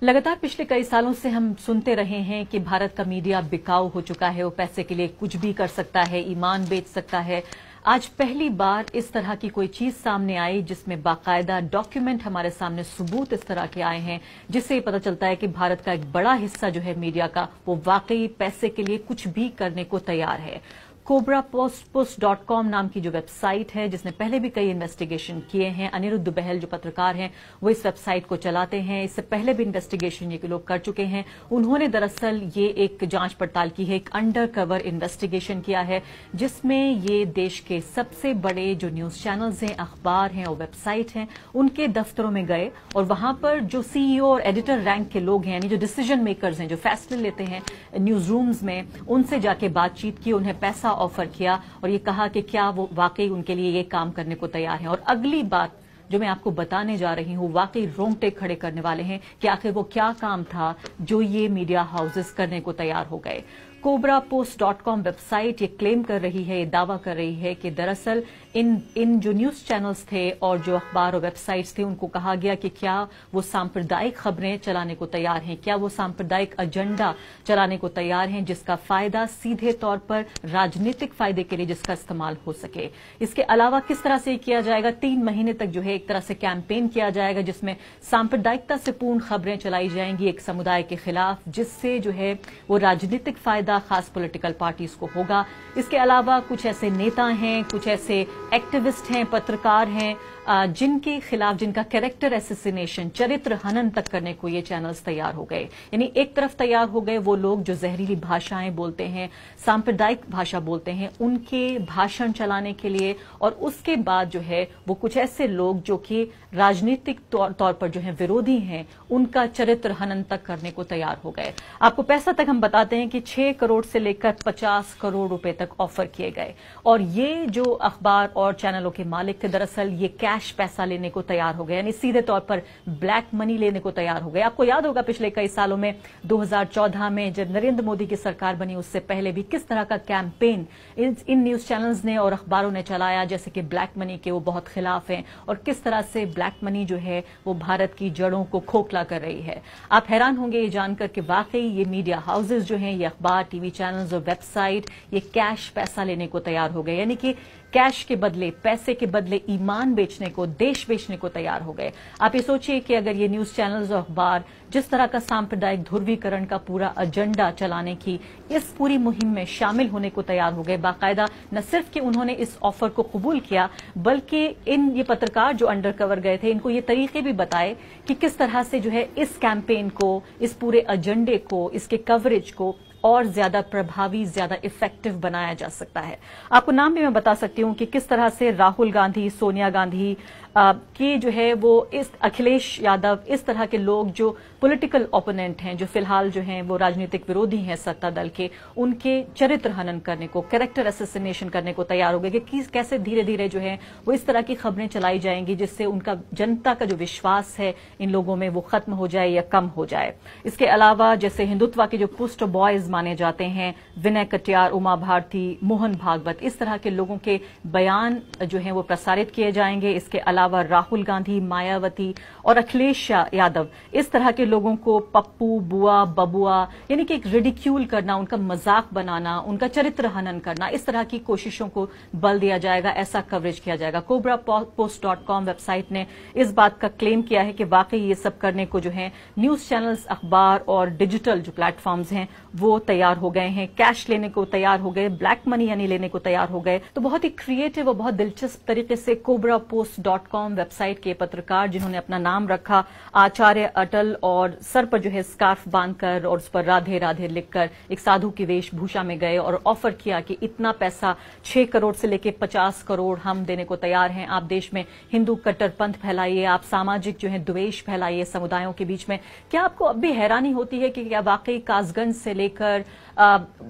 लगातार पिछले कई सालों से हम सुनते रहे हैं कि भारत का मीडिया बिकाऊ हो चुका है, वो पैसे के लिए कुछ भी कर सकता है, ईमान बेच सकता है। आज पहली बार इस तरह की कोई चीज सामने आई जिसमें बाकायदा डॉक्यूमेंट हमारे सामने सबूत इस तरह के आए हैं, जिससे ये पता चलता है कि भारत का एक बड़ा हिस्सा जो है मीडिया का, वो वाकई पैसे के लिए कुछ भी करने को तैयार है। cobrapost.com नाम की जो वेबसाइट है, जिसने पहले भी कई इन्वेस्टिगेशन किए हैं, अनिरुद्ध बहल जो पत्रकार हैं वो इस वेबसाइट को चलाते हैं, इससे पहले भी इन्वेस्टिगेशन ये लोग कर चुके हैं। उन्होंने दरअसल ये एक जांच पड़ताल की है, एक अंडर कवर इन्वेस्टिगेशन किया है, जिसमें ये देश के सबसे बड़े जो न्यूज चैनल्स हैं, अखबार हैं और वेबसाइट हैं, उनके दफ्तरों में गए और वहां पर जो सीईओ और एडिटर रैंक के लोग हैं, यानी जो डिसीजन मेकर्स हैं, जो फैसले लेते हैं न्यूज रूम्स में, उनसे जाके बातचीत की, उन्हें पैसा ऑफर किया और ये कहा कि क्या वो वाकई उनके लिए ये काम करने को तैयार हैं। और अगली बात जो मैं आपको बताने जा रही हूं, वाकई रोंगटे खड़े करने वाले हैं कि आखिर वो क्या काम था जो ये मीडिया हाउसेस करने को तैयार हो गए। cobrapost.com वेबसाइट ये क्लेम कर रही है, ये दावा कर रही है कि दरअसल इन जो न्यूज चैनल्स थे और जो अखबार और वेबसाइट्स थे, उनको कहा गया कि क्या वो सांप्रदायिक खबरें चलाने को तैयार हैं, क्या वो सांप्रदायिक एजेंडा चलाने को तैयार हैं, जिसका फायदा सीधे तौर पर राजनीतिक फायदे के लिए जिसका इस्तेमाल हो सके। इसके अलावा किस तरह से किया जाएगा, 3 महीने तक जो है एक तरह से कैंपेन किया जाएगा जिसमें सांप्रदायिकता से पूर्ण खबरें चलाई जाएंगी एक समुदाय के खिलाफ, जिससे जो है वो राजनीतिक फायदा खास पॉलिटिकल पार्टीज को होगा। इसके अलावा कुछ ऐसे नेता हैं, कुछ ऐसे एक्टिविस्ट हैं, पत्रकार हैं, जिनके खिलाफ, जिनका कैरेक्टर एसेसिनेशन, चरित्र हनन तक करने को ये चैनल्स तैयार हो गए। यानी एक तरफ तैयार हो गए वो लोग जो जहरीली भाषाएं बोलते हैं, सांप्रदायिक भाषा बोलते हैं, उनके भाषण चलाने के लिए, और उसके बाद जो है वो कुछ ऐसे लोग जो कि राजनीतिक तौर पर जो है विरोधी हैं, उनका चरित्र हनन तक करने को तैयार हो गए। आपको पैसा तक हम बताते हैं कि 6 करोड़ से लेकर 50 करोड़ रुपए तक ऑफर किए गए, और ये जो अखबार और चैनलों के मालिक थे, दरअसल ये कैश पैसा लेने को तैयार हो गए, यानी सीधे तौर पर ब्लैक मनी लेने को तैयार हो गए। आपको याद होगा पिछले कई सालों में, 2014 में जब नरेंद्र मोदी की सरकार बनी, उससे पहले भी किस तरह का कैंपेन इन न्यूज चैनल्स ने और अखबारों ने चलाया, जैसे कि ब्लैक मनी के वो बहुत खिलाफ हैं, और किस तरह से ब्लैक मनी जो है वो भारत की जड़ों को खोखला कर रही है। आप हैरान होंगे ये जानकर कि वाकई ये मीडिया हाउसेज जो हैं, ये अखबार, टीवी चैनल्स और वेबसाइट, ये कैश पैसा लेने को तैयार हो गए, यानी कि कैश के बदले, पैसे के बदले ईमान बेचने को, देश बेचने को तैयार हो गए। आप ये सोचिए कि अगर ये न्यूज चैनल्स और अखबार जिस तरह का सांप्रदायिक ध्रुवीकरण का पूरा एजेंडा चलाने की इस पूरी मुहिम में शामिल होने को तैयार हो गए, बाकायदा न सिर्फ कि उन्होंने इस ऑफर को कबूल किया, बल्कि ये पत्रकार जो अंडर कवर गए थे, इनको ये तरीके भी बताए कि किस तरह से जो है इस कैंपेन को, इस पूरे एजेंडे को, इसके कवरेज को और ज्यादा प्रभावी, ज्यादा इफेक्टिव बनाया जा सकता है। आपको नाम भी मैं बता सकती हूं कि किस तरह से राहुल गांधी, सोनिया गांधी की जो है वो, इस अखिलेश यादव, इस तरह के लोग जो पॉलिटिकल ओपोनेंट हैं, जो फिलहाल जो हैं वो राजनीतिक विरोधी हैं सत्ता दल के, उनके चरित्र हनन करने को, कैरेक्टर असैसिनेशन करने को तैयार हो गए कि कैसे धीरे धीरे जो है वो इस तरह की खबरें चलाई जाएंगी जिससे उनका, जनता का जो विश्वास है इन लोगों में, वो खत्म हो जाए या कम हो जाए। इसके अलावा जैसे हिंदुत्व के जो पोस्टर बॉयज माने जाते हैं, विनय कटियार, उमा भारती, मोहन भागवत, इस तरह के लोगों के बयान जो हैं वो प्रसारित किए जाएंगे। इसके अलावा राहुल गांधी, मायावती और अखिलेश यादव, इस तरह के लोगों को पप्पू, बुआ, बबुआ, यानी कि एक रिडिक्यूल करना, उनका मजाक बनाना, उनका चरित्र हनन करना, इस तरह की कोशिशों को बल दिया जाएगा, ऐसा कवरेज किया जाएगा। cobrapost.com वेबसाइट ने इस बात का क्लेम किया है कि वाकई ये सब करने को जो है न्यूज चैनल्स, अखबार और डिजिटल जो प्लेटफॉर्म्स हैं वो तैयार हो गए हैं, कैश लेने को तैयार हो गए, ब्लैक मनी यानी लेने को तैयार हो गए। तो बहुत ही क्रिएटिव और बहुत दिलचस्प तरीके से cobrapost.com वेबसाइट के पत्रकार, जिन्होंने अपना नाम रखा आचार्य अटल, और सर पर जो है स्कार्फ बांधकर और उस पर राधे राधे लिखकर एक साधु की वेशभूषा में गए और ऑफर किया कि इतना पैसा, 6 करोड़ से लेकर 50 करोड़ हम देने को तैयार हैं। आप देश में हिंदू कट्टरपंथ फैलाइए, आप सामाजिक जो है द्वेष फैलाइए समुदायों के बीच में। क्या आपको अब भी हैरानी होती है कि क्या वाकई कासगंज से लेकर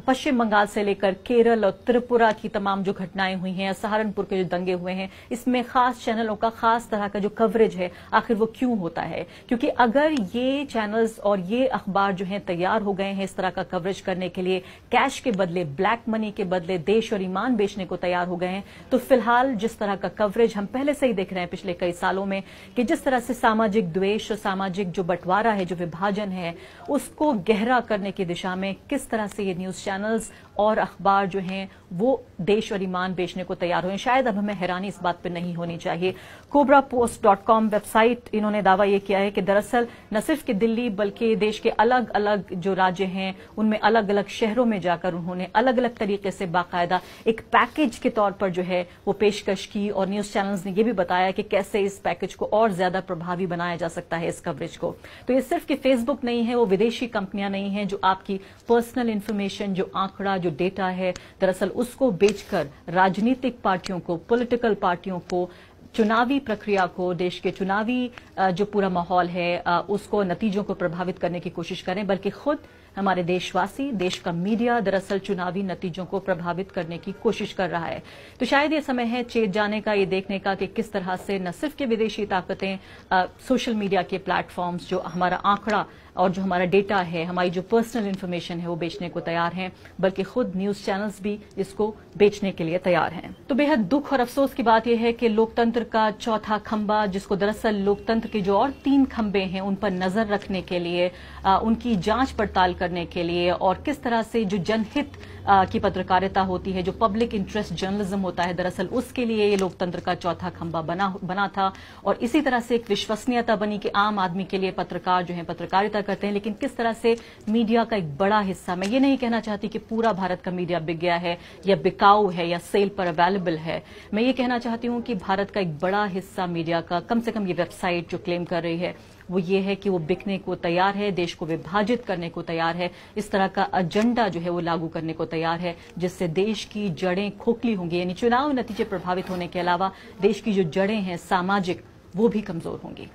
पश्चिम बंगाल से लेकर केरल और त्रिपुरा की तमाम जो घटनाएं हुई हैं, सहारनपुर के जो दंगे हुए हैं, इसमें खास चैनलों का का खास तरह का जो कवरेज है आखिर वो क्यों होता है? क्योंकि अगर ये चैनल्स और ये अखबार जो हैं तैयार हो गए हैं इस तरह का कवरेज करने के लिए, कैश के बदले, ब्लैक मनी के बदले देश और ईमान बेचने को तैयार हो गए हैं, तो फिलहाल जिस तरह का कवरेज हम पहले से ही देख रहे हैं पिछले कई सालों में कि जिस तरह से सामाजिक द्वेष और सामाजिक जो बंटवारा है, जो विभाजन है, उसको गहरा करने की दिशा में किस तरह से ये न्यूज चैनल्स और अखबार जो हैं वो देश और ईमान बेचने को तैयार हुए। शायद अब हमें हैरानी इस बात पर नहीं होनी चाहिए। cobrapost.com वेबसाइट, इन्होंने दावा यह किया है कि दरअसल न सिर्फ कि दिल्ली बल्कि देश के अलग अलग जो राज्य हैं उनमें अलग अलग शहरों में जाकर उन्होंने अलग अलग तरीके से बाकायदा एक पैकेज के तौर पर जो है वो पेशकश की और न्यूज चैनल्स ने यह भी बताया कि कैसे इस पैकेज को और ज्यादा प्रभावी बनाया जा सकता है, इस कवरेज को। तो ये सिर्फ कि फेसबुक नहीं है, वो विदेशी कंपनियां नहीं है जो आपकी पर्सनल इंफॉर्मेशन, जो आंकड़ा, जो डेटा है, दरअसल उसको बेचकर राजनीतिक पार्टियों को, पॉलिटिकल पार्टियों को, चुनावी प्रक्रिया को, देश के चुनावी जो पूरा माहौल है उसको, नतीजों को प्रभावित करने की कोशिश करें, बल्कि खुद हमारे देशवासी, देश का मीडिया दरअसल चुनावी नतीजों को प्रभावित करने की कोशिश कर रहा है। तो शायद ये समय है चेत जाने का, ये देखने का कि किस तरह से न सिर्फ के विदेशी ताकतें सोशल मीडिया के प्लेटफॉर्म्स, जो हमारा आंकड़ा और जो हमारा डेटा है, हमारी जो पर्सनल इंफॉर्मेशन है वो बेचने को तैयार हैं, बल्कि खुद न्यूज चैनल्स भी इसको बेचने के लिए तैयार हैं। तो बेहद दुख और अफसोस की बात यह है कि लोकतंत्र का चौथा खंबा, जिसको दरअसल लोकतंत्र के जो और 3 खंबे हैं उन पर नजर रखने के लिए, उनकी जांच पड़ताल करने के लिए और किस तरह से जो जनहित की पत्रकारिता होती है, जो पब्लिक इंटरेस्ट जर्नलिज्म होता है, दरअसल उसके लिए ये लोकतंत्र का चौथा खंबा बना था। और इसी तरह से एक विश्वसनीयता बनी कि आम आदमी के लिए पत्रकार जो है पत्रकारिता करते हैं, लेकिन किस तरह से मीडिया का एक बड़ा हिस्सा, मैं ये नहीं कहना चाहती कि पूरा भारत का मीडिया बिक गया है या बिकाऊ है या सेल पर अवेलेबल है, मैं ये कहना चाहती हूं कि भारत का एक बड़ा हिस्सा मीडिया का, कम से कम ये वेबसाइट जो क्लेम कर रही है वो ये है कि वो बिकने को तैयार है, देश को विभाजित करने को तैयार है, इस तरह का एजेंडा जो है वो लागू करने को तैयार है, जिससे देश की जड़ें खोखली होंगी। यानी चुनाव नतीजे प्रभावित होने के अलावा देश की जो जड़ें हैं सामाजिक, वो भी कमजोर होंगी।